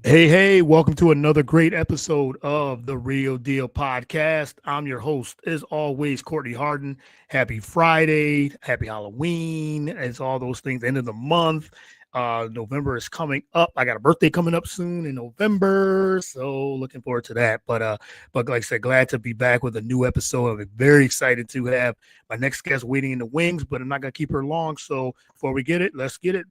Hey, welcome to another great episode of the Real Deal Podcast. I'm your host, as always, Courtney Harden. Happy Friday, happy Halloween. It's all those things, end of the month. November is coming up. I got a birthday coming up soon in November, so looking forward to that. But like I said, glad to be back with a new episode. I'm very excited to have my next guest waiting in the wings, but I'm not gonna keep her long. So before we get it, let's get it.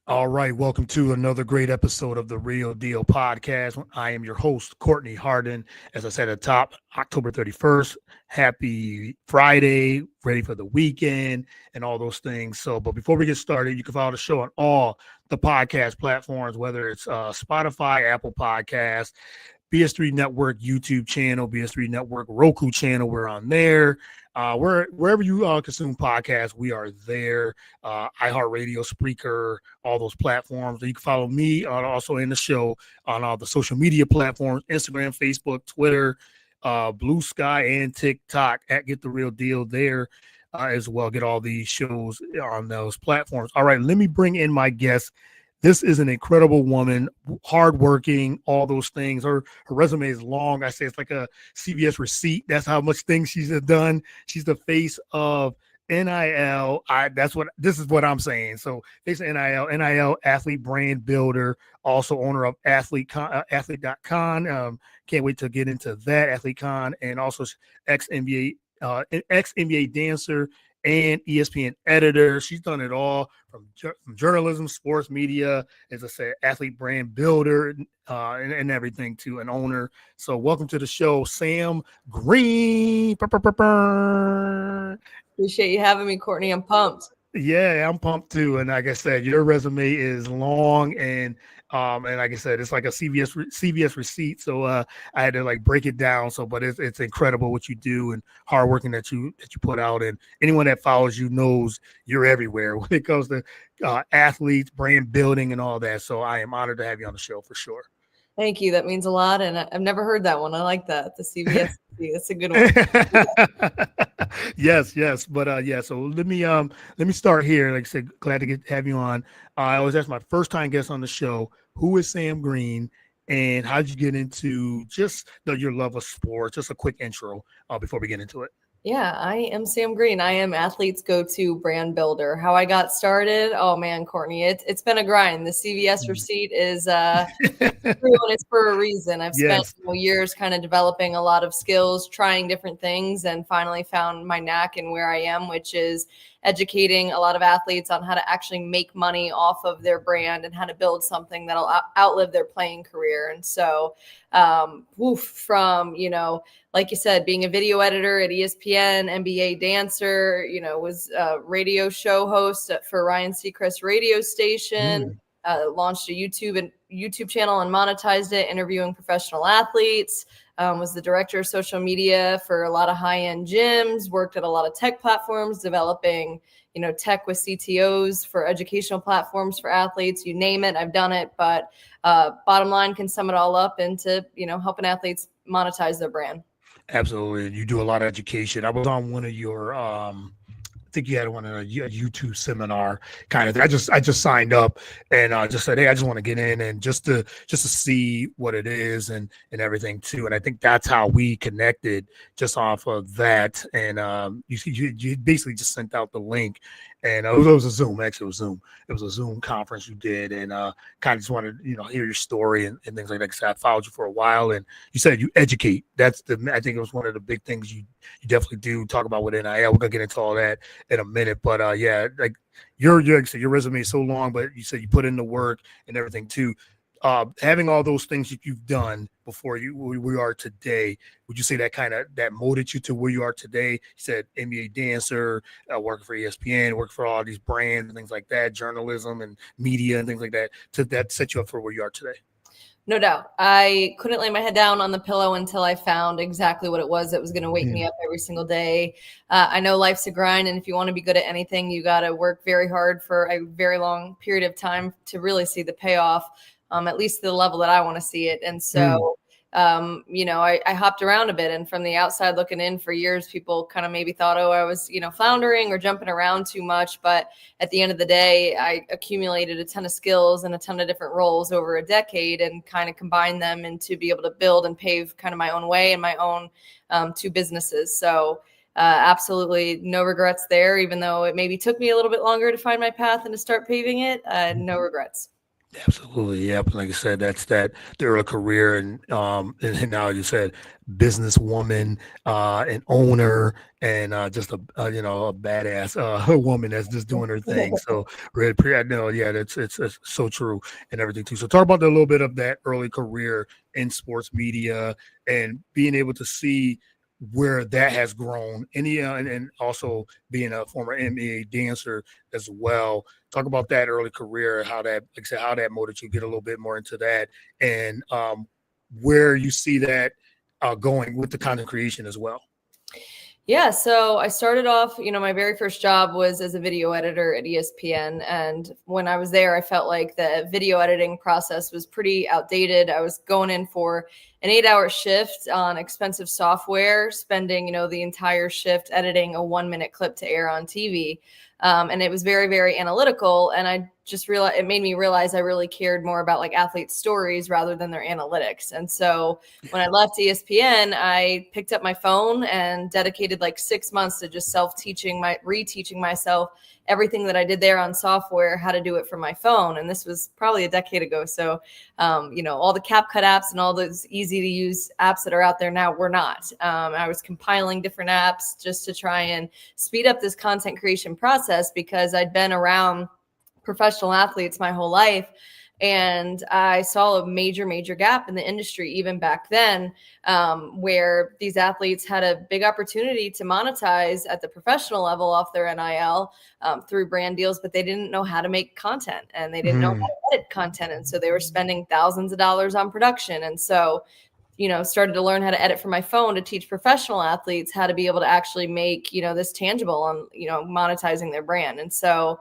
All right, welcome to another great episode of the Real Deal Podcast. I am your host, Courtney Harden. As I said at the top, October 31st, happy Friday, ready for the weekend and all those things. But before we get started, you can follow the show on all the podcast platforms, whether it's Spotify, Apple Podcasts, BS3 Network YouTube channel, BS3 Network Roku channel. We're on there. Wherever you consume podcasts, we are there. iHeartRadio, Spreaker, all those platforms. You can follow me also in the show on all the social media platforms, Instagram, Facebook, Twitter, Blue Sky, and TikTok at Get the Real Deal there as well. Get all these shows on those platforms. All right, let me bring in my guest. This is an incredible woman, hardworking, all those things. Her resume is long. I say it's like a CVS receipt. That's how much things she's done. She's the face of NIL. This is what I'm saying. So face of NIL athlete brand builder, also owner of AthleteCon. Can't wait to get into that, AthleteCon, and also ex-NBA dancer and ESPN editor. She's done it all from journalism, sports media, as I said, athlete brand builder, and everything to an owner. So welcome to the show, Sam Green. Appreciate you having me, Courtney. I'm pumped. Yeah, I'm pumped too. And like I said, your resume is long and like I said, it's like a CVS receipt. So I had to like break it down. But it's incredible what you do and hard working that you put out. And anyone that follows you knows you're everywhere when it comes to athletes, brand building, and all that. So I am honored to have you on the show for sure. Thank you. That means a lot. And I've never heard that one. I like that. The CVS. That's a good one. Yes. But so let me start here. Like I said, glad to have you on. I always ask my first time guest on the show, who is Sam Green and how did you get into just your love of sports? Just a quick intro before we get into it. Yeah, I am Sam Green. I am Athlete's go-to brand builder. How I got started? Oh man, Courtney, it's been a grind. The CVS receipt is true, and it's for a reason. I've spent years kind of developing a lot of skills, trying different things, and finally found my knack in where I am, which is educating a lot of athletes on how to actually make money off of their brand and how to build something that'll outlive their playing career. And so from, like you said, being a video editor at ESPN, NBA dancer, was a radio show host for Ryan Seacrest's radio station, launched a YouTube channel and monetized it, interviewing professional athletes, was the director of social media for a lot of high-end gyms, worked at a lot of tech platforms, developing, tech with CTOs for educational platforms for athletes, you name it, I've done it. But bottom line, can sum it all up into, helping athletes monetize their brand. Absolutely. You do a lot of education. I was on one of your, I think you had one of a YouTube seminar kind of thing. I just signed up and just said, hey, I just want to get in and just to see what it is and everything too. And I think that's how we connected just off of that. And you basically just sent out the link. And it was a Zoom. Actually, it was a Zoom conference you did, and kind of just wanted to hear your story and things like that. Because I followed you for a while, and you said you educate. I think it was one of the big things you definitely do. Talk about with NIL. We're gonna get into all that in a minute, but yeah, like your resume is so long, but you said you put in the work and everything too. having all those things that you've done before we are today, would you say that molded you to where you are today? You said NBA dancer, working for ESPN, working for all these brands and things like that, journalism and media and things like that. That set you up for where you are today? No doubt. I couldn't lay my head down on the pillow until I found exactly what it was that was going to wake me up every single day. I know life's a grind, and if you want to be good at anything, you got to work very hard for a very long period of time to really see the payoff, at least the level that I want to see it. And so, I hopped around a bit, and from the outside looking in for years, people kind of maybe thought, I was, floundering or jumping around too much. But at the end of the day, I accumulated a ton of skills and a ton of different roles over a decade and kind of combined them into be able to build and pave kind of my own way and my own two businesses. So absolutely no regrets there, even though it maybe took me a little bit longer to find my path and to start paving it. No regrets. Absolutely, yeah. Like I said, that's the early career, and now you said businesswoman, an owner, and just a badass woman that's just doing her thing. So really, I know, yeah, it's so true and everything too. So talk about a little bit of that early career in sports media and being able to see where that has grown, and also being a former NBA dancer as well. Talk about that early career, how that, like I said, how that motivated you. Get a little bit more into that, and where you see that going with the content creation as well. Yeah, so I started off, my very first job was as a video editor at ESPN. And when I was there, I felt like the video editing process was pretty outdated. I was going in for an 8-hour shift on expensive software, spending, the entire shift editing a 1-minute clip to air on TV. And it was very, very analytical. And I just realized it made me realize I really cared more about like athlete stories rather than their analytics. And so when I left ESPN, I picked up my phone and dedicated like 6 months to just reteaching myself everything that I did there on software, how to do it from my phone. And this was probably a decade ago. So, all the CapCut apps and all those easy to use apps that are out there now were not. I was compiling different apps just to try and speed up this content creation process because I'd been around professional athletes my whole life. And I saw a major, major gap in the industry, even back then, where these athletes had a big opportunity to monetize at the professional level off their NIL through brand deals, but they didn't know how to make content and they didn't know how to edit content. And so they were spending thousands of dollars on production. And so, started to learn how to edit from my phone to teach professional athletes how to be able to actually make, this tangible on, monetizing their brand. And so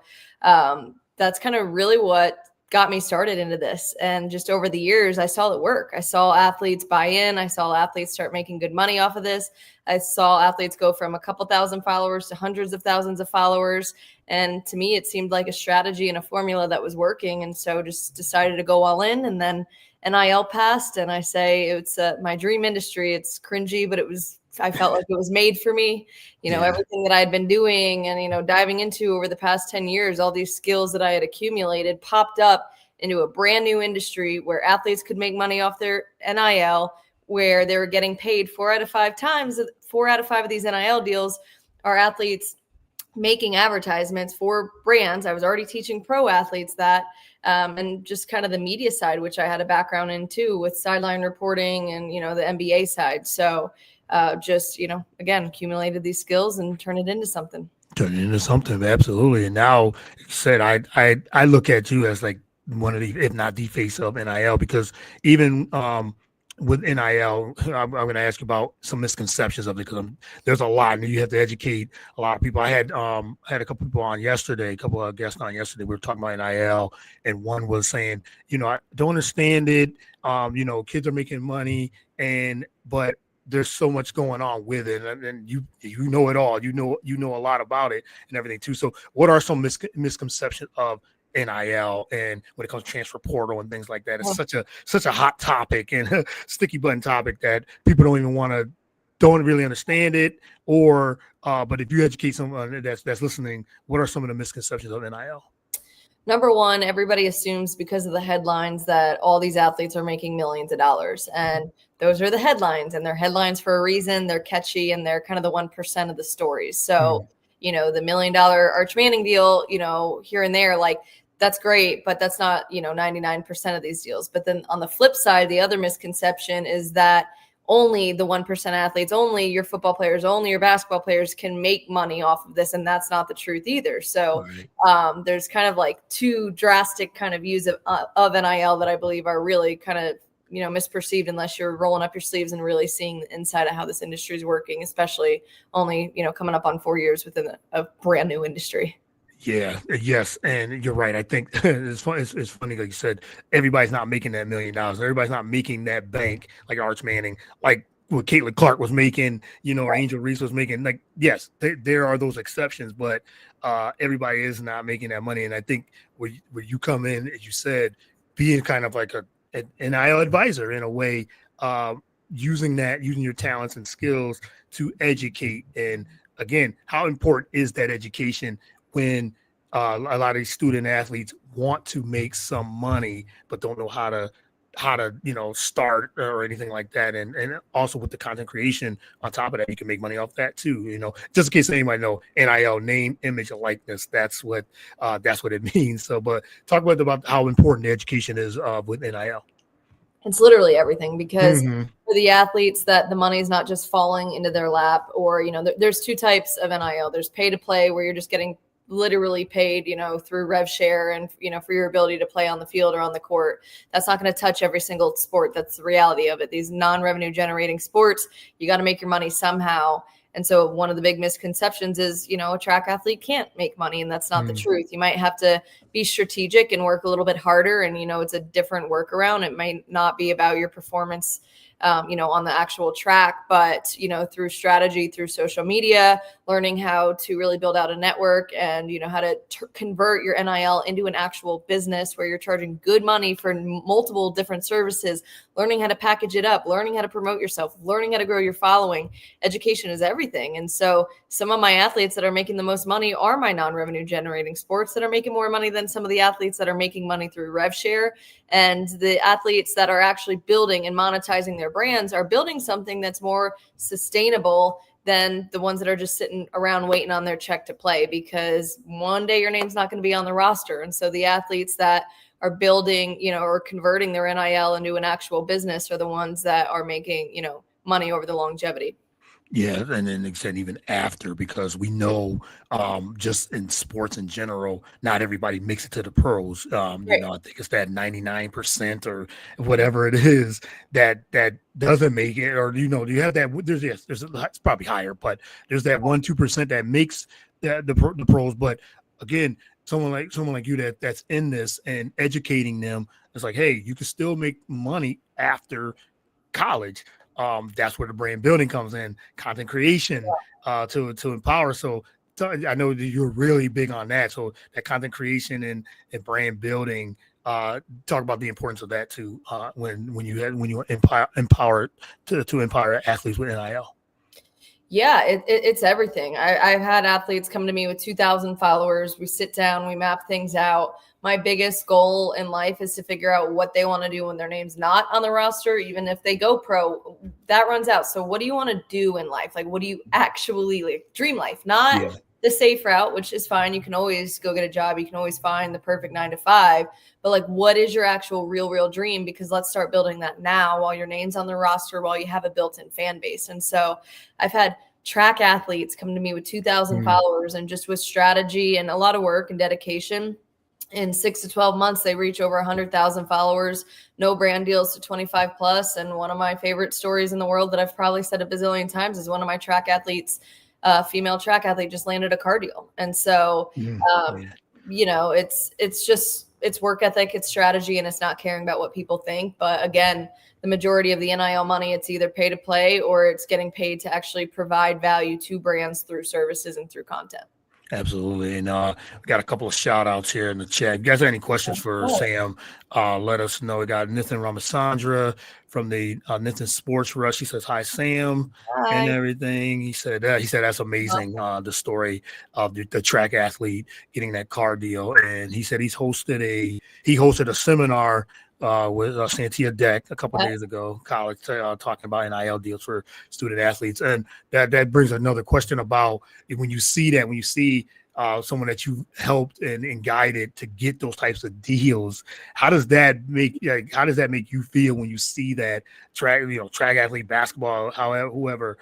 that's kind of really what got me started into this. And just over the years, I saw it work. I saw athletes buy in. I saw athletes start making good money off of this. I saw athletes go from a couple thousand followers to hundreds of thousands of followers. And to me, it seemed like a strategy and a formula that was working. And so just decided to go all in. And then NIL passed. And I say it's my dream industry. It's cringy, but I felt like it was made for me, everything that I had been doing and, diving into over the past 10 years, all these skills that I had accumulated popped up into a brand new industry where athletes could make money off their NIL, where they were getting paid 4 out of 5 times. 4 out of 5 of these NIL deals are athletes making advertisements for brands. I was already teaching pro athletes that, and just kind of the media side, which I had a background in too, with sideline reporting and, the NBA side. So, again, accumulated these skills and turn it into something. Absolutely. And now, like you said, I look at you as like one of the, if not the face of NIL, because even with NIL, I'm going to ask you about some misconceptions of it, because there's a lot, and you have to educate a lot of people. I had a couple people on yesterday, a couple of guests on yesterday. We were talking about NIL, and one was saying, I don't understand it. Kids are making money, but there's so much going on with it, and you know it all. You know a lot about it and everything too. So, what are some misconceptions of NIL and when it comes to transfer portal and things like that? It's such a hot topic and a sticky button topic that people don't really understand it. Or, but if you educate someone that's listening, what are some of the misconceptions of NIL? Number one, everybody assumes because of the headlines that all these athletes are making millions of dollars. And those are the headlines, and they're headlines for a reason. They're catchy, and they're kind of the 1% of the stories. So, the $1 million Arch Manning deal, here and there, like that's great, but that's not, 99% of these deals. But then on the flip side, the other misconception is that only the 1% athletes, only your football players, only your basketball players can make money off of this. And that's not the truth either. So there's kind of like two drastic kind of views of NIL that I believe are really kind of, misperceived unless you're rolling up your sleeves and really seeing the inside of how this industry is working, especially only, coming up on 4 years within a brand new industry. Yeah, yes, and you're right. I think it's funny. It's funny, like you said, everybody's not making that $1 million. Everybody's not making that bank like Arch Manning, like what Caitlin Clark was making, or Angel Reese was making. Like, yes, there are those exceptions, but everybody is not making that money. And I think where you come in, as you said, being kind of like an NIL advisor in a way, using your talents and skills to educate. And again, how important is that education when a lot of these student athletes want to make some money but don't know how to start or anything like that, and also with the content creation on top of that, you can make money off that too. Just in case anybody know, NIL, name, image, and likeness, that's what it means. So, but talk about how important the education is with NIL. It's literally everything, because for the athletes, that the money is not just falling into their lap, or there's two types of NIL. There's pay to play, where you're just getting literally paid, through rev share and, for your ability to play on the field or on the court. That's not going to touch every single sport. That's the reality of it. These non-revenue generating sports, you got to make your money somehow. And so one of the big misconceptions is, a track athlete can't make money, and that's not the truth. You might have to be strategic and work a little bit harder, and, it's a different workaround. It might not be about your performance on the actual track, but, through strategy, through social media, learning how to really build out a network and, how to convert your NIL into an actual business where you're charging good money for multiple different services, learning how to package it up, learning how to promote yourself, learning how to grow your following. Education is everything. And so some of my athletes that are making the most money are my non-revenue generating sports that are making more money than some of the athletes that are making money through rev share. And the athletes that are actually building and monetizing their brands are building something that's more sustainable than the ones that are just sitting around waiting on their check to play, because one day your name's not going to be on the roster. And so the athletes that are building, or converting their NIL into an actual business are the ones that are making, money over the longevity. Yeah, and then like I said, even after, because we know just in sports in general, not everybody makes it to the pros. Right. I think it's that 99% or whatever it is that doesn't make it, or do you have that? It's probably higher, but there's that 1-2% that makes the pros. But again, someone like you that's in this and educating them, it's like, hey, you can still make money after college. That's where the brand building comes in, content creation, to empower. So I know that you're really big on that. So that content creation and brand building, talk about the importance of that too, when you empower to empower athletes with NIL. Yeah, it's everything. I've had athletes come to me with 2,000 followers. We sit down, we map things out. My biggest goal in life is to figure out what they want to do when their name's not on the roster. Even if they go pro, that runs out. So what do you want to do in life? Like, what do you actually like? Dream life, not the safe route, which is fine. You can always go get a job. You can always find the perfect 9-to-5. But like, what is your actual real dream? Because let's start building that now while your name's on the roster, while you have a built-in fan base. And so I've had track athletes come to me with 2,000 followers, and just with strategy and a lot of work and dedication, in 6 to 12 months, they reach over 100,000 followers, no brand deals to 25 plus. And one of my favorite stories in the world that I've probably said a bazillion times is one of my track athletes, female track athlete, just landed a car deal. And so, it's work ethic, it's strategy, and it's not caring about what people think. But again, the majority of the NIL money, it's either pay to play or it's getting paid to actually provide value to brands through services and through content. Absolutely. And we got a couple of shout outs here in the chat. If you guys have any questions for Sam, let us know. We got Nathan Ramasandra from the Nathan Sports Rush. He says, hi, Sam. Hi. And everything. He said that's amazing. The story of the track athlete getting that car deal. And he said he hosted a seminar with Santia Deck a couple of days ago, college, talking about NIL deals for student athletes. And that brings another question about when you see someone that you helped and guided to get those types of deals. How does that make you feel when you see that track athlete, basketball, however, whoever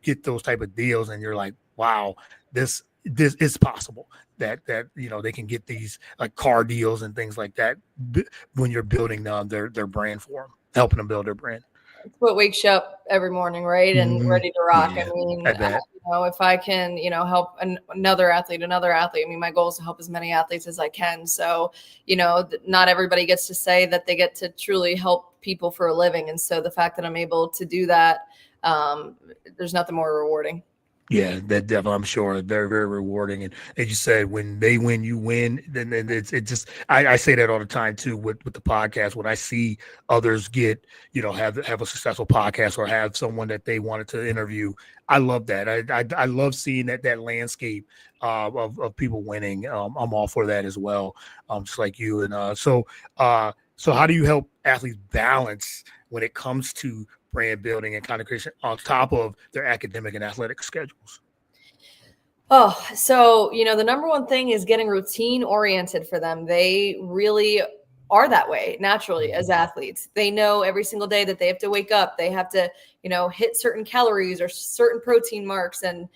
get those type of deals, and you're like, wow, this is possible that they can get these like car deals and things like that when you're building their brand for them, helping them build their brand. It's what wakes you up every morning, right? And ready to rock. Yeah, I mean, I bet. if I can, help another athlete, I mean, my goal is to help as many athletes as I can. So, not everybody gets to say that they get to truly help people for a living. And so the fact that I'm able to do that, there's nothing more rewarding. Yeah, that definitely, I'm sure, very, very rewarding. And as you said, when they win, you win. Then I say that all the time too with the podcast. When I see others get, have a successful podcast or have someone that they wanted to interview, I love that. I love seeing that landscape of people winning. I'm all for that as well. Just like you. And so how do you help athletes balance when it comes to brand building and content creation on top of their academic and athletic schedules? Oh, so, the number one thing is getting routine oriented for them. They really are that way naturally as athletes. They know every single day that they have to wake up, they have to, hit certain calories or certain protein marks. And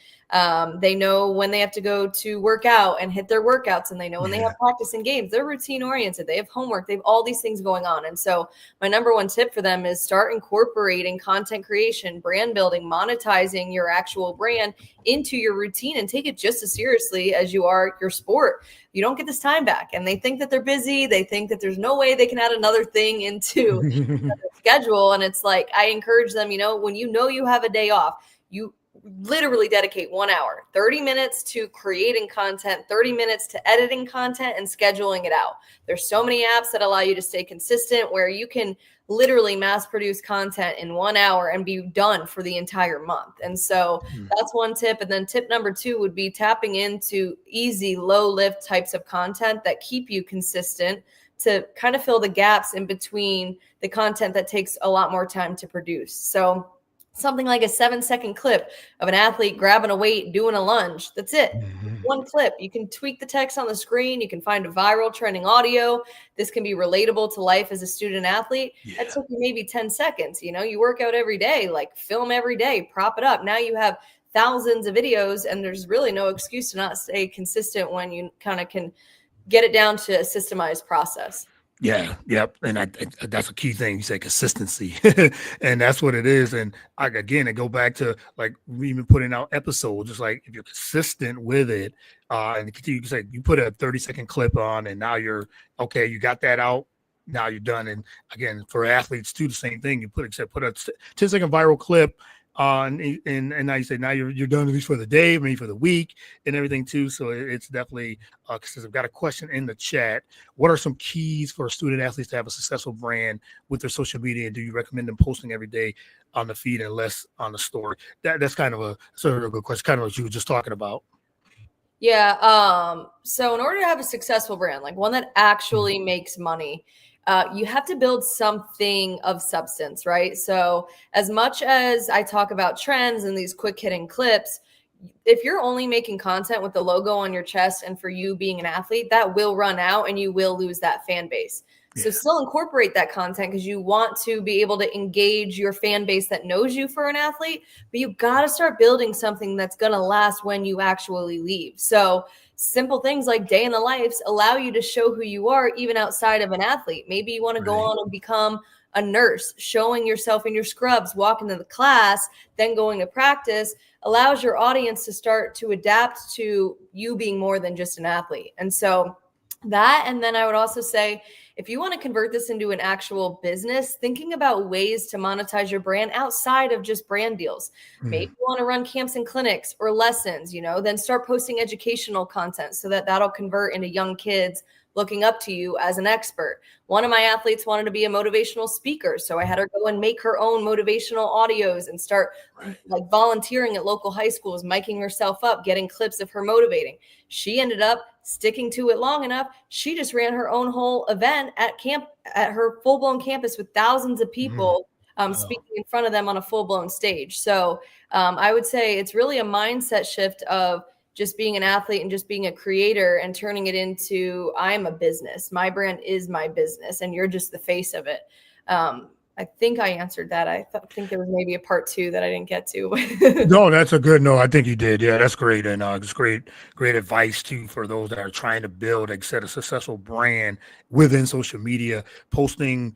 they know when they have to go to work out and hit their workouts, and they know when they have practice and games. They're routine oriented. They have homework. They have all these things going on. And so my number one tip for them is start incorporating content creation, brand building, monetizing your actual brand into your routine, and take it just as seriously as you are your sport. You don't get this time back. And they think that they're busy. They think that there's no way they can add another thing into their schedule. And it's like, I encourage them, when you have a day off, you literally dedicate 1 hour, 30 minutes to creating content, 30 minutes to editing content and scheduling it out. There's so many apps that allow you to stay consistent, where you can literally mass produce content in 1 hour and be done for the entire month. And so that's one tip. And then tip number 2 would be tapping into easy, low lift types of content that keep you consistent, to kind of fill the gaps in between the content that takes a lot more time to produce. So something like a 7-second clip of an athlete grabbing a weight, doing a lunge. That's it. One clip. You can tweak the text on the screen. You can find a viral trending audio. This can be relatable to life as a student athlete. That took you maybe 10 seconds. You work out every day, like film every day, prop it up. Now you have thousands of videos, and there's really no excuse to not stay consistent when you kind of can get it down to a systemized process. Yeah, yep, and that's a key thing. You say consistency, and that's what it is. And again, I go back to like we even putting out episodes. Just like if you're consistent with it, and you say you put a 30-second clip on, and now you're okay. You got that out. Now you're done. And again, for athletes too, the same thing. You put a 10-second viral clip on, and now you say now you're done, at least for the day, maybe for the week, and everything too. So it's definitely because I've got a question in the chat. What are some keys for student athletes to have a successful brand with their social media? And do you recommend them posting every day on the feed and less on the story? That's kind of a good question, kind of what you were just talking about. Yeah. So in order to have a successful brand, like one that actually makes money, you have to build something of substance, right? So as much as I talk about trends and these quick hitting clips, if you're only making content with the logo on your chest and for you being an athlete, that will run out and you will lose that fan base. So still incorporate that content because you want to be able to engage your fan base that knows you for an athlete, but you got to start building something that's going to last when you actually leave. So simple things like day in the lives allow you to show who you are even outside of an athlete. Maybe you want to go on and become a nurse. Showing yourself in your scrubs, walking to the class, then going to practice allows your audience to start to adapt to you being more than just an athlete. And so that, and then I would also say, if you want to convert this into an actual business, thinking about ways to monetize your brand outside of just brand deals. Maybe you want to run camps and clinics or lessons, then start posting educational content so that that'll convert into young kids looking up to you as an expert. One of my athletes wanted to be a motivational speaker, so I had her go and make her own motivational audios and start like volunteering at local high schools, miking herself up, getting clips of her motivating. She ended up sticking to it long enough. She just ran her own whole event at her full-blown campus with thousands of people speaking in front of them on a full-blown stage. So I would say it's really a mindset shift of just being an athlete and just being a creator and turning it into, I'm a business. My brand is my business and you're just the face of it. I think I answered that. I think there was maybe a part 2 that I didn't get to. No, that's a good no. I think you did. Yeah, that's great, and it's great advice too for those that are trying to build, like I said, a successful brand within social media. Post on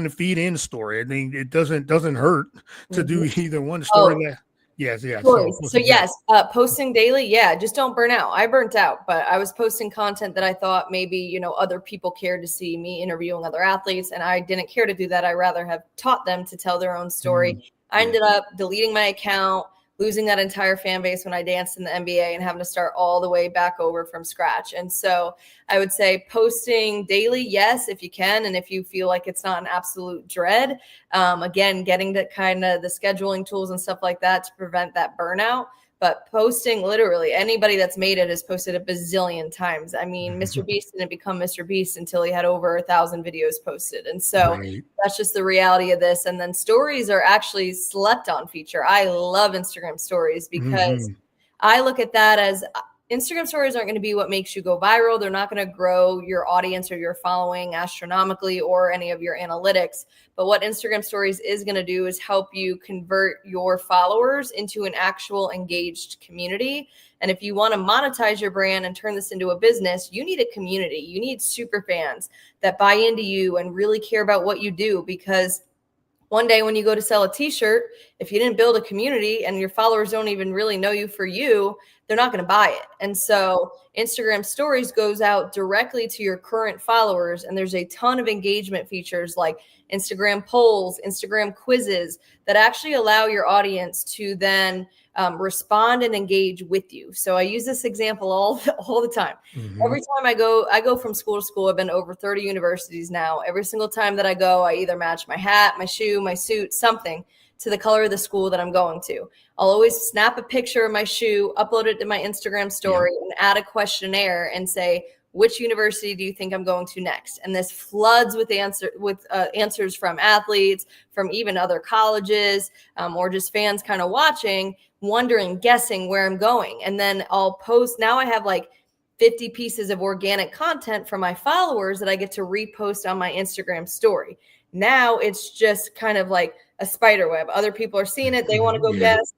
the feed and the story. I mean, it doesn't hurt to do either one. The story that. Yes, yeah. So yes, posting daily. Yeah, just don't burn out. I burnt out, but I was posting content that I thought maybe, other people cared to see me interviewing other athletes, and I didn't care to do that. I rather have taught them to tell their own story. I ended up deleting my account, losing that entire fan base when I danced in the NBA and having to start all the way back over from scratch. And so I would say posting daily, yes, if you can. And if you feel like it's not an absolute dread, again, getting to kind of the scheduling tools and stuff like that to prevent that burnout. But posting, literally, anybody that's made it has posted a bazillion times. I mean, Mr. Beast didn't become Mr. Beast until he had over 1,000 videos posted. And so that's just the reality of this. And then stories are actually slept on feature. I love Instagram stories because I look at that as Instagram stories aren't going to be what makes you go viral. They're not going to grow your audience or your following astronomically or any of your analytics. But what Instagram stories is going to do is help you convert your followers into an actual engaged community. And if you want to monetize your brand and turn this into a business, you need a community. You need super fans that buy into you and really care about what you do, because one day when you go to sell a t-shirt, if you didn't build a community and your followers don't even really know you for you, they're not going to buy it. And so Instagram stories goes out directly to your current followers. And there's a ton of engagement features like Instagram polls, Instagram quizzes that actually allow your audience to then respond and engage with you. So I use this example all the time. Every time I go from school to school. I've been to over 30 universities now. Every single time that I go, I either match my hat, my shoe, my suit, something to the color of the school that I'm going to. I'll always snap a picture of my shoe, upload it to my Instagram story, and add a questionnaire and say, which university do you think I'm going to next? And this floods with answers from athletes, from even other colleges, or just fans kind of watching, wondering, guessing where I'm going. And then I'll post. Now I have like 50 pieces of organic content from my followers that I get to repost on my Instagram story. Now it's just kind of like a spider web. Other people are seeing it. They want to go guess.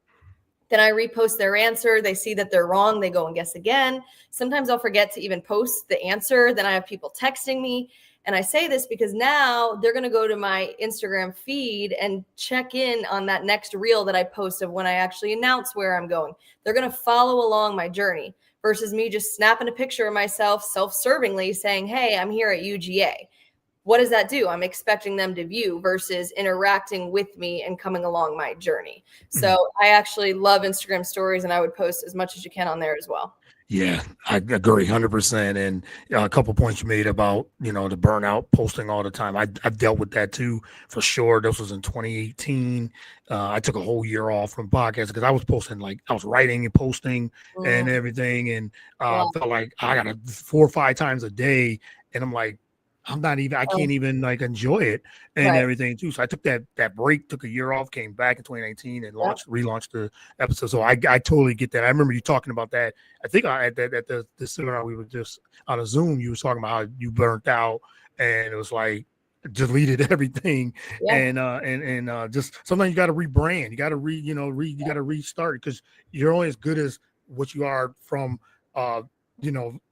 Then I repost their answer. They see that they're wrong. They go and guess again. Sometimes I'll forget to even post the answer. Then I have people texting me. And I say this because now they're going to go to my Instagram feed and check in on that next reel that I post of when I actually announce where I'm going. They're going to follow along my journey versus me just snapping a picture of myself self-servingly saying, hey, I'm here at UGA. What does that do? I'm expecting them to view versus interacting with me and coming along my journey. So I actually love Instagram stories, and I would post as much as you can on there as well. Yeah, I agree 100%. And a couple points you made about, the burnout, posting all the time. I've dealt with that too, for sure. This was in 2018. I took a whole year off from podcasting because I was posting, like I was writing and posting and everything. And felt like I got 4 or 5 times a day. And I'm like, I can't even like enjoy it and everything too. So I took that break, took a year off, came back in 2019 and relaunched the episode. So I totally get that. I remember you talking about that. I think at the seminar we were just on a Zoom, you was talking about how you burnt out and it was like deleted everything and just sometimes you got to rebrand. You got to you got to restart because you're only as good as what you are from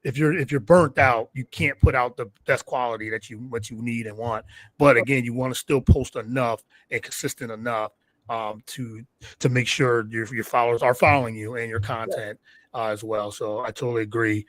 if you're burnt out, you can't put out the best quality that you need and want. But again, you want to still post enough and consistent enough to make sure your followers are following you and your content as well. So I totally agree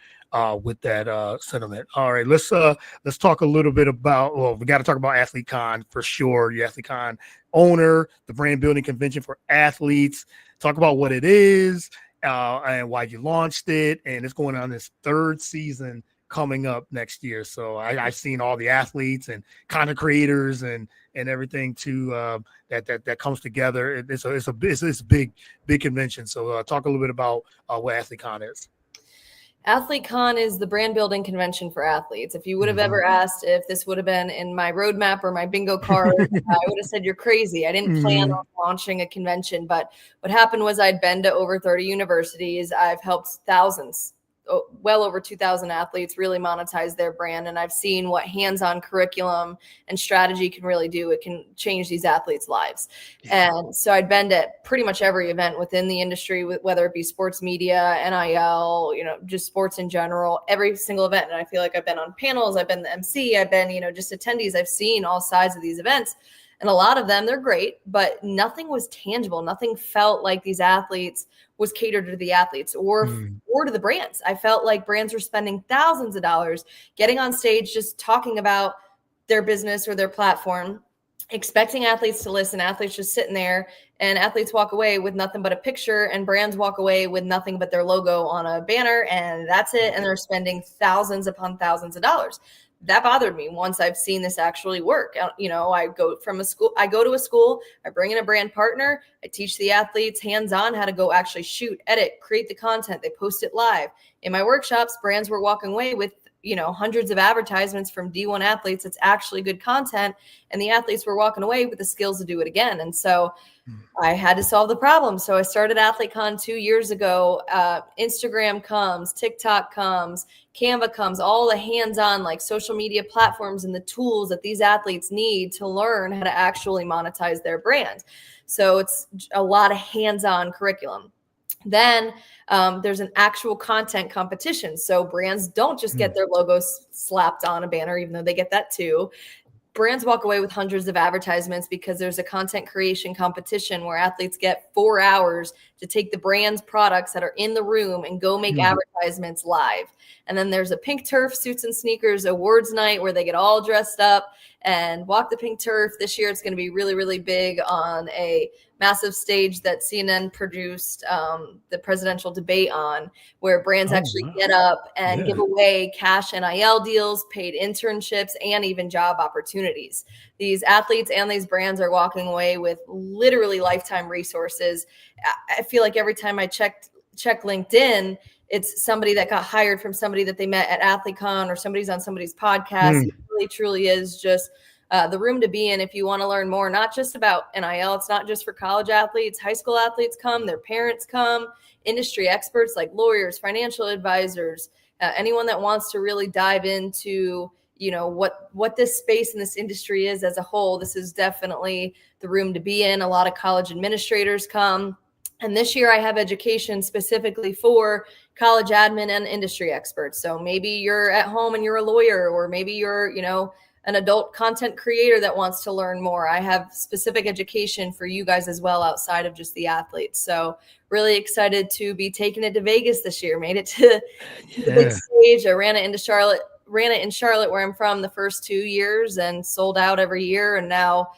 with that sentiment. All right, let's talk a little bit about. Well, we got to talk about AthleteCon for sure. The AthleteCon owner, the brand building convention for athletes. Talk about what it is. And why you launched it, and it's going on its 3rd season coming up next year. So I've seen all the athletes and content creators and everything too that comes together. It's a big convention. So talk a little bit about what AthleteCon is. AthleteCon is the brand building convention for athletes. If you would have ever asked if this would have been in my roadmap or my bingo card, I would have said, you're crazy. I didn't plan on launching a convention, but what happened was I'd been to over 30 universities. I've helped thousands, well over 2,000 athletes really monetize their brand. And I've seen what hands-on curriculum and strategy can really do. It can change these athletes' lives. And so I'd been to pretty much every event within the industry, whether it be sports media, NIL, just sports in general, every single event. And I feel like I've been on panels, I've been the MC, I've been, just attendees. I've seen all sides of these events. And a lot of them, they're great, but nothing was tangible. Nothing felt like these athletes was catered to the athletes or to the brands. I felt like brands were spending thousands of dollars getting on stage, just talking about their business or their platform, expecting athletes to listen, athletes just sitting there, and athletes walk away with nothing but a picture, and brands walk away with nothing but their logo on a banner, and that's it. And they're spending thousands upon thousands of dollars. That bothered me once I've seen this actually work. I go to a school, I bring in a brand partner, I teach the athletes hands-on how to go actually shoot, edit, create the content. They post it live. In my workshops, brands were walking away with hundreds of advertisements from D1 athletes. It's actually good content. And the athletes were walking away with the skills to do it again. And so I had to solve the problem. So I started AthleteCon 2 years ago. Instagram comes, TikTok comes, Canva comes, all the hands-on like social media platforms and the tools that these athletes need to learn how to actually monetize their brand. So it's a lot of hands-on curriculum. Then there's an actual content competition. So brands don't just get their logos slapped on a banner, even though they get that too. Brands walk away with hundreds of advertisements because there's a content creation competition where athletes get 4 hours to take the brand's products that are in the room and go make advertisements live. And then there's a pink turf suits and sneakers awards night where they get all dressed up and walk the pink turf. This year, it's going to be really, really big on a massive stage that CNN produced the presidential debate on, where brands actually get up and give away cash NIL deals, paid internships, and even job opportunities. These athletes and these brands are walking away with literally lifetime resources. I feel like every time I check LinkedIn, it's somebody that got hired from somebody that they met at AthleteCon or somebody's on somebody's podcast. It really, truly is just the room to be in if you want to learn more, not just about NIL. It's not just for college athletes. High school athletes come, their parents come, industry experts like lawyers, financial advisors, anyone that wants to really dive into, what this space in this industry is as a whole. This is definitely the room to be in. A lot of college administrators come. And this year I have education specifically for college admin and industry experts. So maybe you're at home and you're a lawyer, or maybe you're, an adult content creator that wants to learn more. I have specific education for you guys as well outside of just the athletes. So really excited to be taking it to Vegas this year. Made it to the big stage. I ran it in Charlotte where I'm from the first 2 years and sold out every year. And now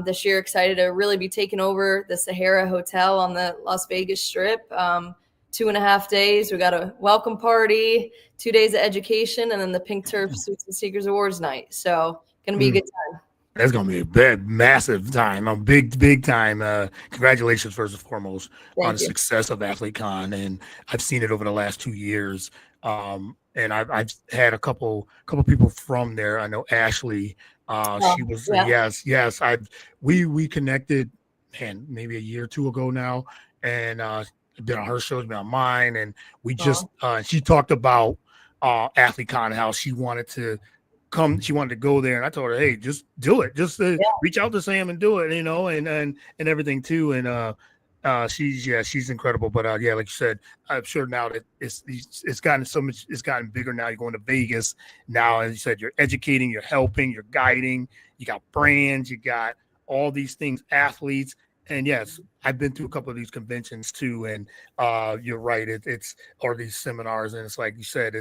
this year, excited to really be taking over the Sahara Hotel on the Las Vegas Strip. 2.5 days. We got a welcome party, 2 days of education, and then the Pink Turf Suits and Sneakers Awards night. So going to be a good time. That's going to be a big, massive time, a big time. Congratulations, first and foremost, on the success of AthleteCon. And I've seen it over the last 2 years. And I've had a couple people from there. I know Ashley, she was, yes. We connected, maybe a year or two ago now. And, been on her shows, been on mine, and we just she talked about AthleteCon, how she wanted to go there, and I told her, hey, just do it, just reach out to Sam and do it, and everything too. And she's incredible. But like you said, I'm sure now that it's gotten bigger now. You're going to Vegas now, as you said, you're educating, you're helping, you're guiding, you got brands, you got all these things, athletes. And yes, I've been to a couple of these conventions too, and you're right. Or these seminars, and it's like you said,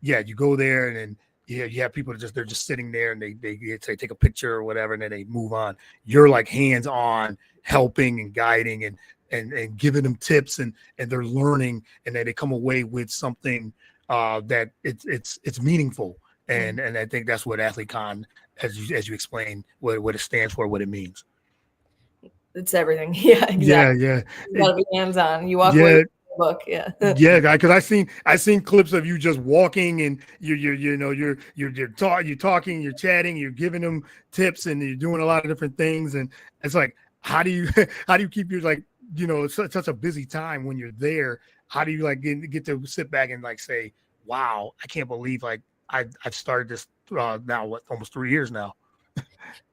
you go there and then you have people they're just sitting there and they say take a picture or whatever, and then they move on. You're like hands on, helping and guiding and giving them tips, and they're learning, and then they come away with something that it's meaningful. And I think that's what AthleteCon, as you explained, what it stands for, what it means. It's everything. Yeah, exactly. Yeah. You gotta be hands-on. You walk away with book. Yeah. Yeah, because I seen clips of you just walking and you're talking, you're chatting, you're giving them tips, and you're doing a lot of different things. And it's like, how do you how do you keep your like such a busy time when you're there? How do you like get to sit back and like say, wow, I can't believe like I've started this now almost 3 years now.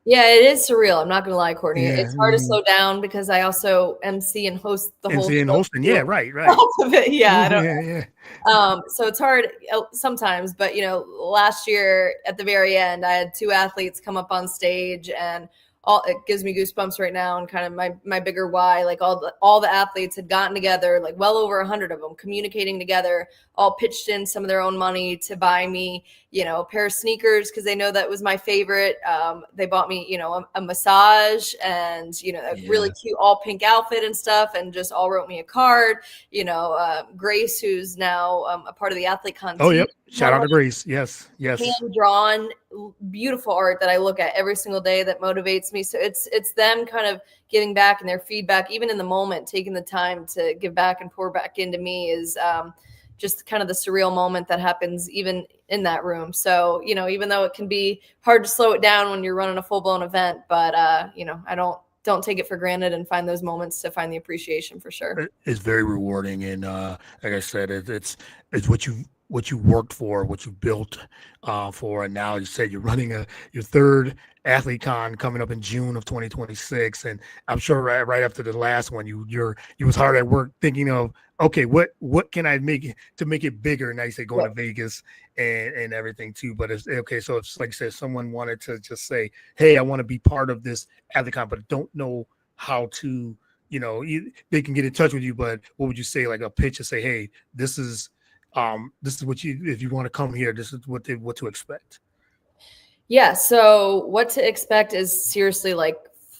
Yeah, it is surreal. I'm not gonna lie, Courtney. Yeah, It's hard to slow down because I also MC and host the whole MC and show hosting. Yeah, too. right, right. All of it. Yeah, I don't. Yeah, yeah. So it's hard sometimes, but last year at the very end, I had two athletes come up on stage, and all it gives me goosebumps right now, and kind of my bigger why. Like all the athletes had gotten together, like well over 100 of them, communicating together, all pitched in some of their own money to buy me, a pair of sneakers because they know that was my favorite. They bought me, a massage and a really cute all pink outfit and stuff, and just all wrote me a card. Grace, who's now a part of the AthleteCon Oh, team. yep. Shout out to Grace. Yes, yes. Hand drawn, beautiful art that I look at every single day that motivates me. So it's them kind of giving back, and their feedback, even in the moment, taking the time to give back and pour back into me is just kind of the surreal moment that happens even in that room. So, even though it can be hard to slow it down when you're running a full blown event, but I don't take it for granted and find those moments to find the appreciation for sure. It's very rewarding, and like I said, it's what you worked for, what you built for, and now you said you're running your third AthleteCon coming up in June of 2026, and I'm sure right after the last one, you was hard at work thinking of, okay, what can I make to make it bigger? And now you say going to Vegas and everything too. But it's okay. So it's like I said, someone wanted to just say, hey, I want to be part of this AthleteCon, but don't know how to. They can get in touch with you, but what would you say, like a pitch to say, hey, this is what if you want to come here, this is what to expect. Yeah. So what to expect is seriously like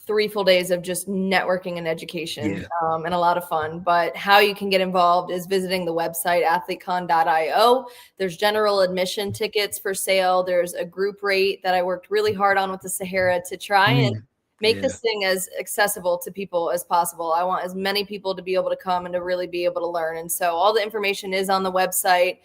3 full days of just networking and education, and a lot of fun. But how you can get involved is visiting the website, athletecon.io. There's general admission tickets for sale. There's a group rate that I worked really hard on with the Sahara to try and make this thing as accessible to people as possible. I want as many people to be able to come and to really be able to learn. And so all the information is on the website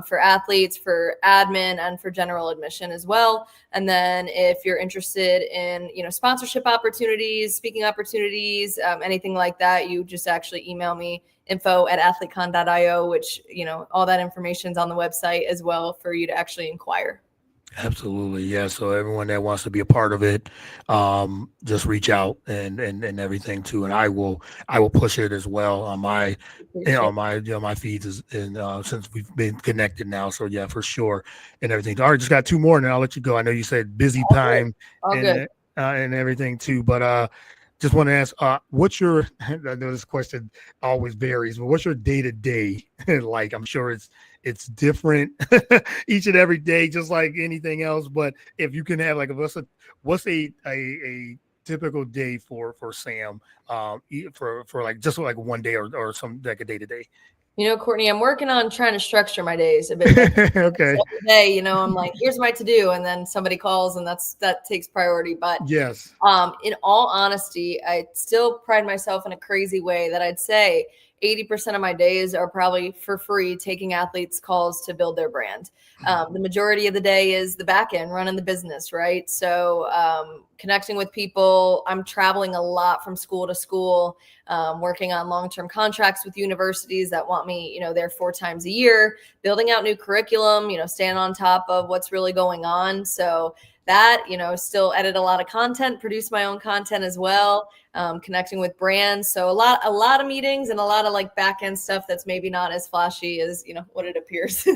for athletes, for admin, and for general admission as well. And then if you're interested in, sponsorship opportunities, speaking opportunities, anything like that, you just actually email me info@athletecon.io, which, all that information's on the website as well for you to actually inquire. Absolutely. Yeah. So everyone that wants to be a part of it, just reach out and everything too. And I will push it as well on my, my feeds and since we've been connected now. So yeah, for sure. And everything. All right. Just got two more and I'll let you go. I know you said busy time and everything too, but, just want to ask, what's your, I know this question always varies, but what's your day-to-day like? I'm sure it's different each and every day, just like anything else. But if you can have like, what's a typical day for Sam, for like just like one day or some like a day-to-day? Courtney, I'm working on trying to structure my days a bit better. Okay. So every day, I'm like, here's my to-do, and then somebody calls, and that takes priority. But yes, in all honesty, I still pride myself in a crazy way that I'd say 80% of my days are probably for free, taking athletes' calls to build their brand. The majority of the day is the back end, running the business, right? So connecting with people. I'm traveling a lot from school to school, working on long-term contracts with universities that want me, there 4 times a year, building out new curriculum, staying on top of what's really going on. So that, still edit a lot of content, produce my own content as well, connecting with brands. So a lot of meetings and a lot of like back end stuff that's maybe not as flashy as, what it appears.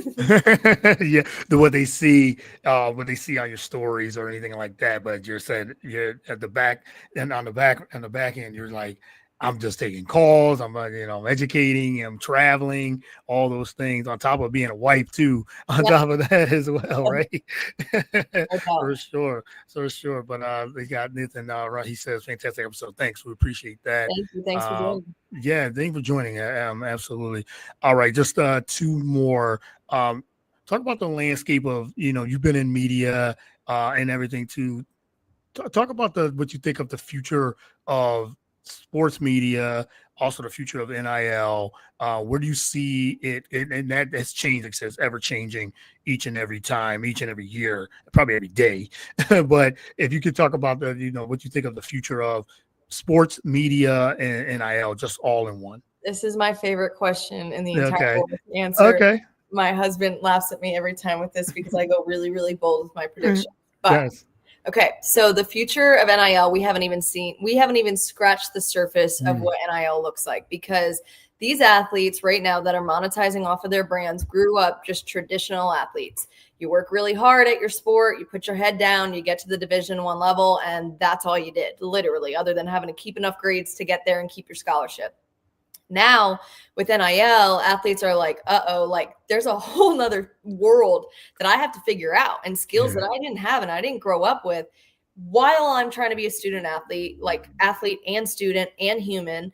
Yeah. What they see on your stories or anything like that. But you're saying you're at the back and on the back end, you're like, I'm just taking calls. I'm, I'm educating. I'm traveling. All those things on top of being a wife too. On top of that as well, right? For sure. But we got Nathan. He says, "Fantastic episode. Thanks. We appreciate that." Thank you. Thanks for joining. Yeah, thanks for joining. Absolutely. All right, just 2 more. Talk about the landscape of you've been in media and everything too. Talk about what you think of the future of sports media, also the future of NIL. Where do you see it? And that has changed, like I said, it's ever changing each and every time, each and every year, probably every day. But if you could talk about what you think of the future of sports media and NIL, just all in one. This is my favorite question in the entire Okay. world to answer. Okay. My husband laughs at me every time with this because I go really, really bold with my prediction. But Yes. okay, so the future of NIL, we haven't even scratched the surface of what NIL looks like, because these athletes right now that are monetizing off of their brands grew up just traditional athletes. You work really hard at your sport, you put your head down, you get to the Division I level, and that's all you did, literally, other than having to keep enough grades to get there and keep your scholarship. Now with NIL, athletes are like, like there's a whole nother world that I have to figure out, and skills that I didn't have and I didn't grow up with while I'm trying to be a student athlete, like athlete and student and human.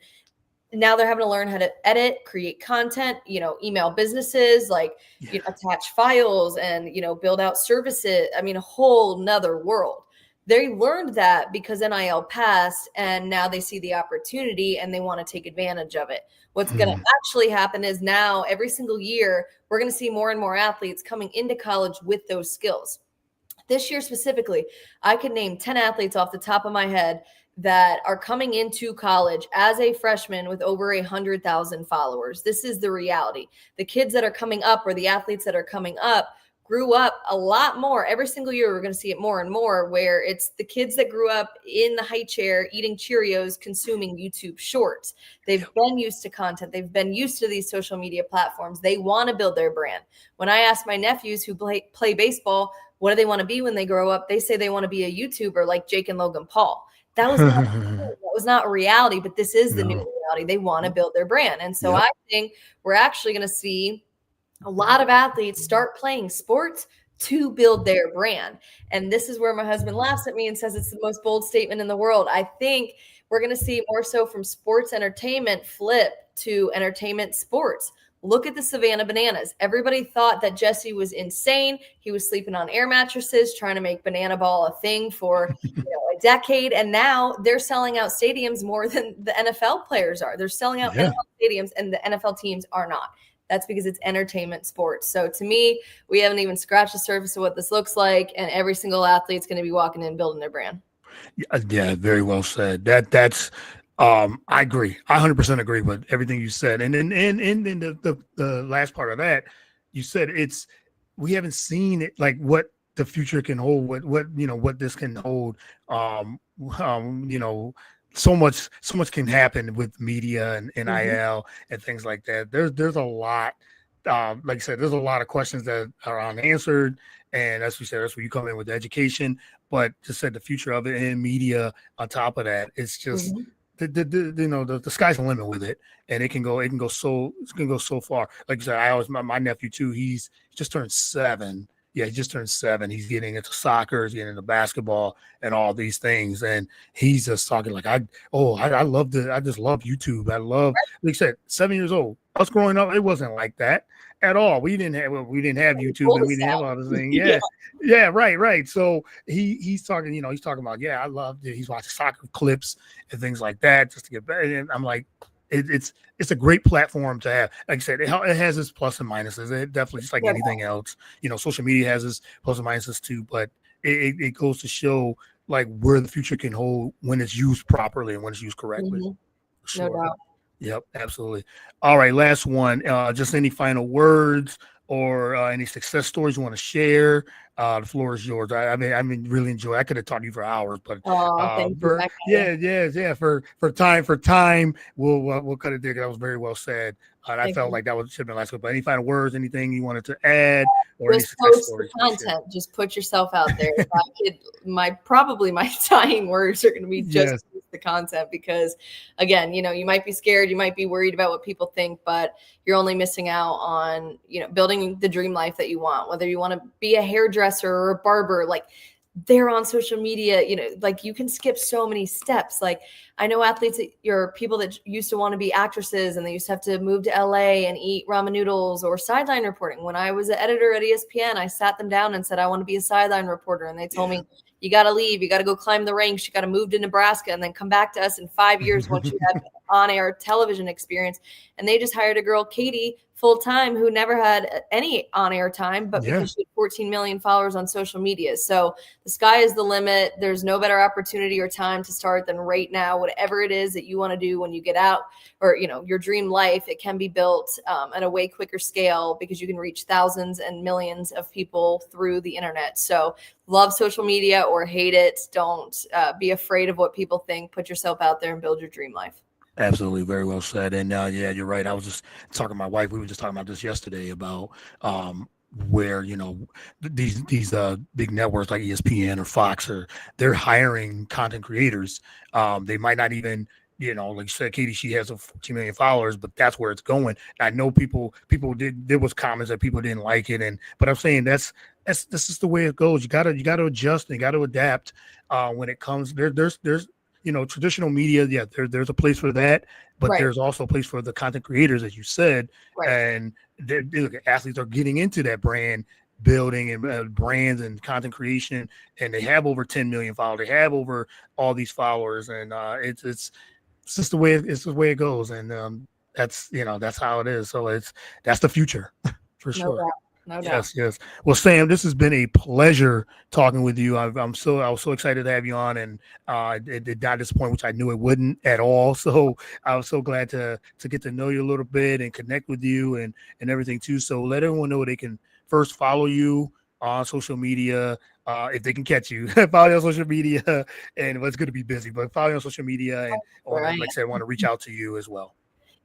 Now they're having to learn how to edit, create content, email businesses, attach files and, build out services. I mean, a whole nother world. They learned that because NIL passed, and now they see the opportunity and they want to take advantage of it. What's going to actually happen is now every single year, we're going to see more and more athletes coming into college with those skills. This year specifically, I could name 10 athletes off the top of my head that are coming into college as a freshman with over 100,000 followers. This is the reality. The kids that are coming up, or the athletes that are coming up, grew up a lot more. Every single year, we're going to see it more and more, where it's the kids that grew up in the high chair eating Cheerios, consuming YouTube shorts. They've been used to content. They've been used to these social media platforms. They want to build their brand. When I ask my nephews who play baseball, what do they want to be when they grow up? They say they want to be a YouTuber like Jake and Logan Paul. That was not reality, but this is the new reality. They want to build their brand. And so I think we're actually going to see a lot of athletes start playing sports to build their brand. And this is where my husband laughs at me and says it's the most bold statement in the world. I think we're going to see more so from sports entertainment flip to entertainment sports. Look at the Savannah Bananas. Everybody thought that Jesse was insane. He was sleeping on air mattresses, trying to make banana ball a thing for a decade. And now they're selling out stadiums more than the NFL players are. They're selling out NFL stadiums, and the NFL teams are not. That's because it's entertainment sports. So to me, we haven't even scratched the surface of what this looks like. And every single athlete's going to be walking in building their brand. Yeah, very well said. That's I agree. I 100% agree with everything you said. And then the last part of that, you said we haven't seen it, like what the future can hold, what this can hold. So much can happen with media and NIL and things like that. There's a lot. Like I said, there's a lot of questions that are unanswered. And as we said, that's where you come in with education. But just said the future of it and media on top of that, it's just the sky's the limit with it, and it can go so far. Like I said, my nephew too. He's just turned 7. Yeah, he just turned 7. He's getting into soccer, he's getting into basketball, and all these things. And he's just talking like, I just love YouTube. I love, like I said, 7 years old. Us growing up, it wasn't like that at all. We didn't have YouTube, and we didn't have all those things. Yeah, right. So he's talking, he's talking about, I love it. He's watching soccer clips and things like that just to get better. And I'm like, it's a great platform to have. Like I said, it has its plus and minuses. It definitely, just like anything else, social media has its plus and minuses too. But it goes to show like where the future can hold when it's used properly and when it's used correctly. Sure. No doubt. Yep, absolutely. All right, last one. Just any final words or any success stories you want to share? The floor is yours. I mean, really enjoy. I could have talked to you for hours, but thank you. For time, we'll cut it there. That was very well said. And I felt like that should have been last one. But any final words? Anything you wanted to add? Or just post the content. Just put yourself out there. My dying words are going to be just the content, because again, you might be scared, you might be worried about what people think, but you're only missing out on building the dream life that you want. Whether you want to be a hairdresser or a barber, like they're on social media, like you can skip so many steps. Like I know athletes, people that used to want to be actresses, and they used to have to move to LA and eat ramen noodles or sideline reporting. When I was an editor at ESPN, I sat them down and said, I want to be a sideline reporter. And they told me, you got to leave. You got to go climb the ranks. You got to move to Nebraska and then come back to us in 5 years once you have on-air television experience. And they just hired a girl, Katie, full-time, who never had any on-air time, but because she had 14 million followers on social media. So the sky is the limit. There's no better opportunity or time to start than right now. Whatever it is that you want to do when you get out, or your dream life, it can be built at a way quicker scale because you can reach thousands and millions of people through the internet. So love social media or hate it. Don't be afraid of what people think. Put yourself out there and build your dream life. Absolutely, very well said. And yeah, you're right. I was just talking to my wife. We were just talking about this yesterday about where these big networks like ESPN or Fox, or they're hiring content creators. They might not even, like you said, Katie, she has 14 million followers, but that's where it's going. I know people there was comments that people didn't like it, but I'm saying this is the way it goes. You gotta adjust and you gotta adapt when it comes. There's traditional media, yeah, there's a place for that, but there's also a place for the content creators, as you said, and athletes are getting into that brand building and brands and content creation, and they have over 10 million followers. They have over all these followers, and it's just the way it goes, and that's how it is. So that's the future for sure. No doubt. Yes. Well, Sam, this has been a pleasure talking with you. I was so excited to have you on, and it did not disappoint, which I knew it wouldn't at all. So I was so glad to get to know you a little bit and connect with you and everything too. So let everyone know they can first follow you on social media, if they can catch you. Follow you on social media, and it's good to be busy, but follow you on social media, and like I said, I want to reach out to you as well.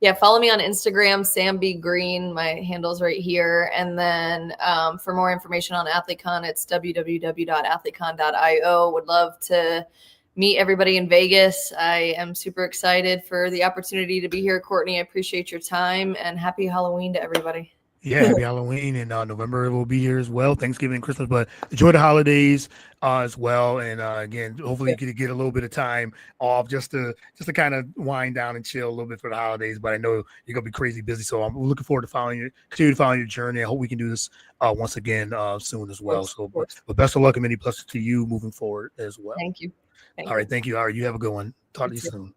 Yeah, follow me on Instagram, Sam B. Green. My handle's right here. And then for more information on AthleteCon, it's www.athletecon.io. Would love to meet everybody in Vegas. I am super excited for the opportunity to be here, Courtney. I appreciate your time, and happy Halloween to everybody. Yeah, happy Halloween, and November will be here as well. Thanksgiving and Christmas, but enjoy the holidays as well. And again, hopefully you can get a little bit of time off just to kind of wind down and chill a little bit for the holidays. But I know you're gonna be crazy busy, so I'm looking forward to continue to follow your journey. I hope we can do this once again soon as well. So, but best of luck and many blessings to you moving forward as well. Thank you. All right, thank you. All right, you have a good one. Talk to you soon.